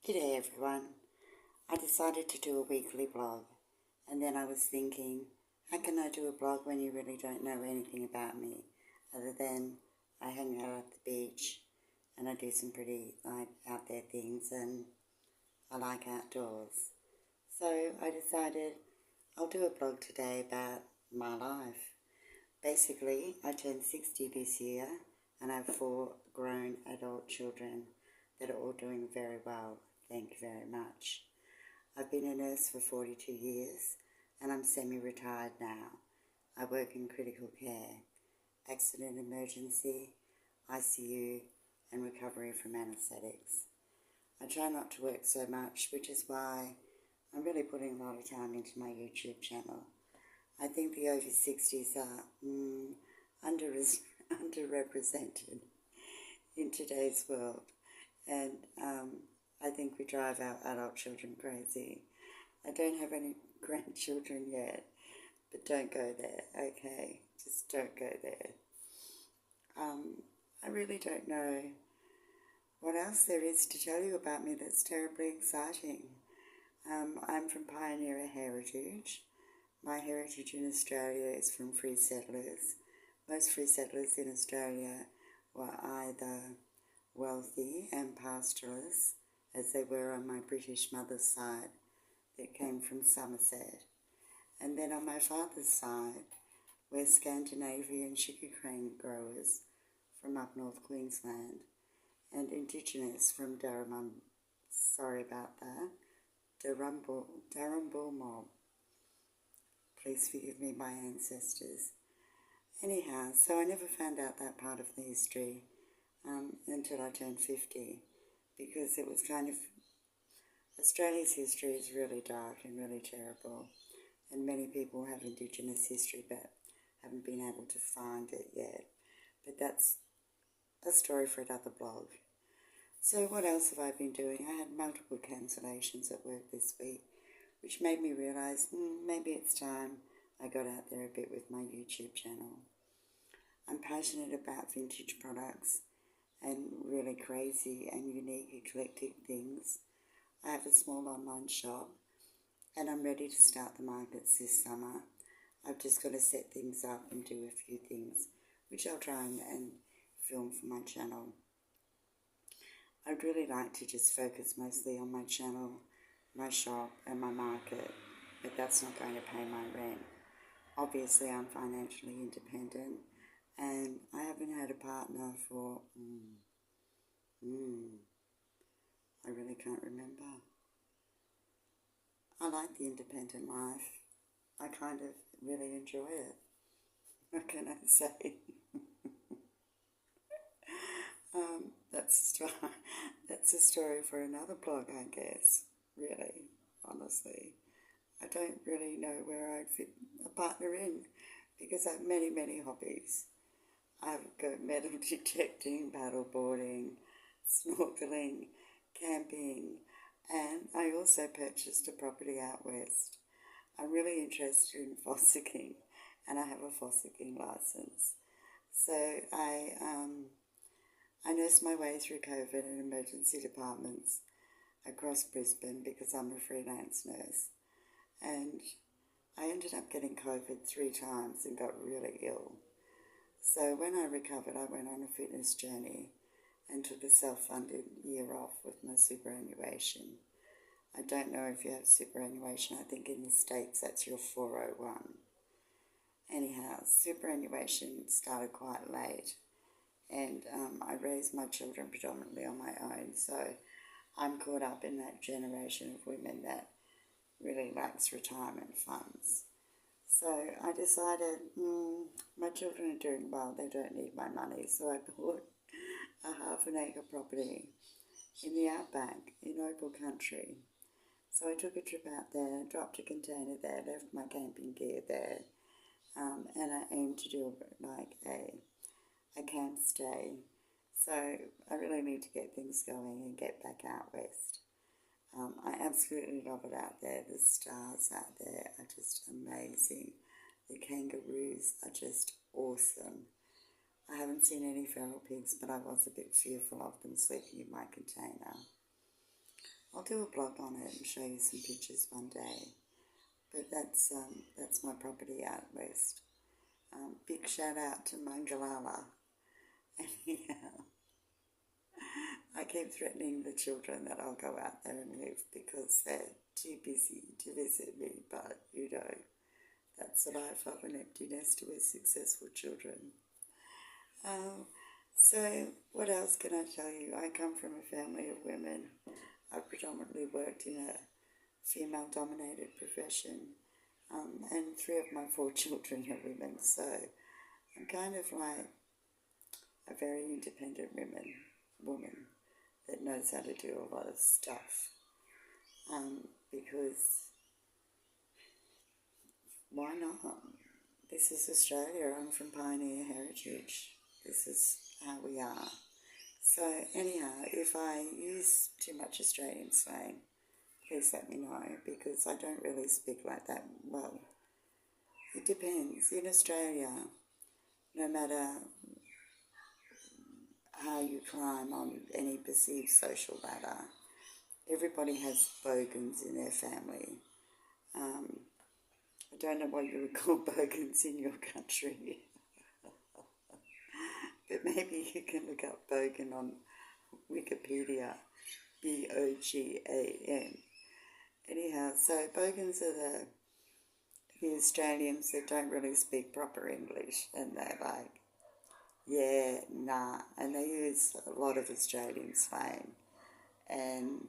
G'day everyone. I decided to do a weekly blog, and then I was thinking, how can I do a blog when you really don't know anything about me, other than I hang out at the beach and I do some pretty out there things, and I like outdoors. So I decided I'll do a blog today about my life. Basically, I turned 60 this year and I have 4 grown adult children that are all doing very well. Thank you very much. I've been a nurse for 42 years and I'm semi-retired now. I work in critical care, accident emergency, ICU and recovery from anaesthetics. I try not to work so much, which is why I'm really putting a lot of time into my YouTube channel. I think the over 60s are underrepresented in today's world, and I think we drive our adult children crazy. I don't have any grandchildren yet, but don't go there, okay? Just don't go there. I really don't know what else there is to tell you about me that's terribly exciting. I'm from Pioneer Heritage. My heritage in Australia is from free settlers. Most free settlers in Australia were either wealthy and pastoralists, as they were on my British mother's side that came from Somerset. And then on my father's side, we're Scandinavian sugarcane growers from up north Queensland and Indigenous from Darrumbul mob. Please forgive me, my ancestors. Anyhow, so I never found out that part of the history until I turned 50, because it was kind of, Australia's history is really dark and really terrible, and many people have Indigenous history but haven't been able to find it yet. But that's a story for another blog. So what else have I been doing? I had multiple cancellations at work this week, which made me realise maybe it's time I got out there a bit with my YouTube channel. I'm passionate about vintage products and really crazy and unique eclectic things. I have a small online shop and I'm ready to start the markets this summer. I've just got to set things up and do a few things, which I'll try and film for my channel. I'd really like to just focus mostly on my channel, my shop and my market, but that's not going to pay my rent. Obviously I'm financially independent and I haven't had a partner for, I really can't remember. I like the independent life. I kind of really enjoy it. What can I say? That's a story for another blog, I guess. Really, honestly. I don't really know where I'd fit a partner in, because I have many, many hobbies. I've got metal detecting, paddle boarding, snorkeling, camping, and I also purchased a property out west. I'm really interested in fossicking, and I have a fossicking license. So I nursed my way through COVID in emergency departments across Brisbane because I'm a freelance nurse. And I ended up getting COVID 3 times and got really ill. So when I recovered, I went on a fitness journey and took a self-funded year off with my superannuation. I don't know if you have superannuation. I think in the States that's your 401. Anyhow, superannuation started quite late, and I raised my children predominantly on my own, so I'm caught up in that generation of women that really lacks retirement funds. So I decided, my children are doing well, they don't need my money, so I bought a half-an-acre property in the outback in Opal Country. So I took a trip out there, dropped a container there, left my camping gear there, and I aim to do like a camp stay. So I really need to get things going and get back out west. I absolutely love it out there. The stars out there are just amazing. The kangaroos are just awesome. I haven't seen any feral pigs, but I was a bit fearful of them sleeping in my container. I'll do a blog on it and show you some pictures one day. But that's my property out west. Big shout out to Mangalala. Anyhow, I keep threatening the children that I'll go out there and live because they're too busy to visit me, but you know, that's the life of an empty nester with successful children. So what else can I tell you? I come from a family of women. I predominantly worked in a female-dominated profession, and 3 of my 4 children are women, so I'm kind of like a very independent woman that knows how to do a lot of stuff, because why not? This is Australia. I'm from Pioneer Heritage. This is how we are. So anyhow, if I use too much Australian slang, please let me know, because I don't really speak like that well. It depends. In Australia, no matter how you climb on any perceived social ladder, everybody has bogans in their family. I don't know what you would call bogans in your country. But maybe you can look up bogan on Wikipedia, B-O-G-A-N. Anyhow, so bogans are the Australians that don't really speak proper English, and they're like, yeah, nah, and they use a lot of Australian slang, and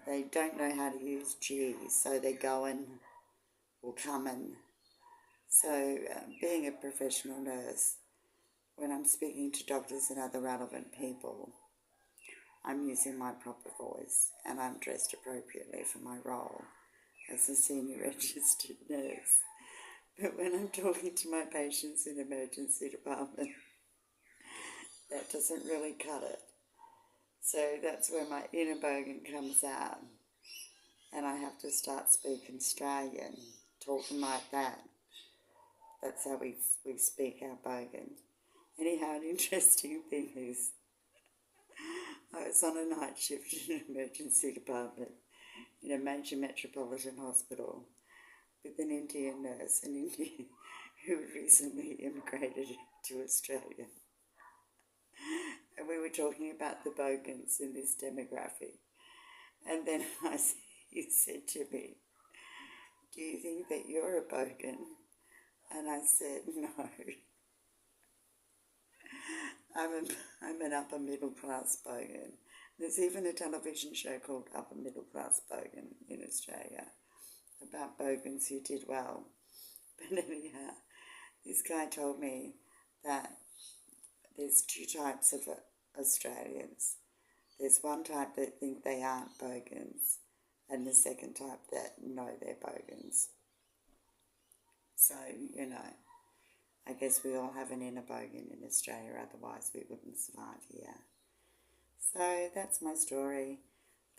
they don't know how to use G, so they're going or coming. So being a professional nurse, when I'm speaking to doctors and other relevant people, I'm using my proper voice and I'm dressed appropriately for my role as a senior registered nurse. But when I'm talking to my patients in the emergency department, that doesn't really cut it. So that's where my inner bogan comes out, and I have to start speaking Australian, talking like that. That's how we speak our bogan. Anyhow, an interesting thing is, I was on a night shift in an emergency department in a major metropolitan hospital with an Indian nurse, an Indian who had recently immigrated to Australia. And we were talking about the bogans in this demographic. And then he said to me, do you think that you're a bogan? And I said, no. I'm an upper middle class bogan. There's even a television show called Upper Middle Class Bogan in Australia about bogans who did well. But anyhow, this guy told me that there's 2 types of Australians. There's one type that think they aren't bogans, and the second type that know they're bogans. So, you know, I guess we all have an inner bogan in Australia, otherwise we wouldn't survive here. So that's my story.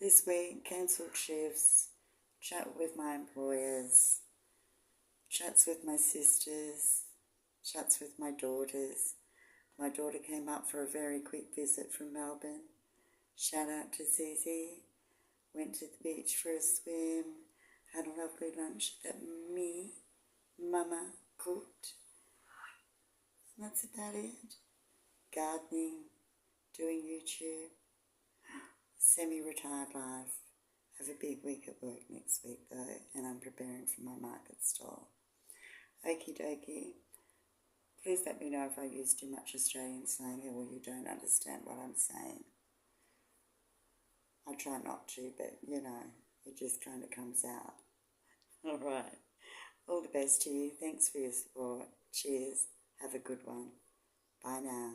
This week, cancelled shifts, chat with my employers, chats with my sisters, chats with my daughters. My daughter came up for a very quick visit from Melbourne. Shout out to Zizi. Went to the beach for a swim, had a lovely lunch that Mama cooked. And that's about it. Gardening, doing YouTube, semi-retired life. Have a big week at work next week though, and I'm preparing for my market stall. Okie dokie. Please let me know if I use too much Australian slang or you don't understand what I'm saying. I try not to, but you know, it just kind of comes out. Alright. All the best to you. Thanks for your support. Cheers. Have a good one. Bye now.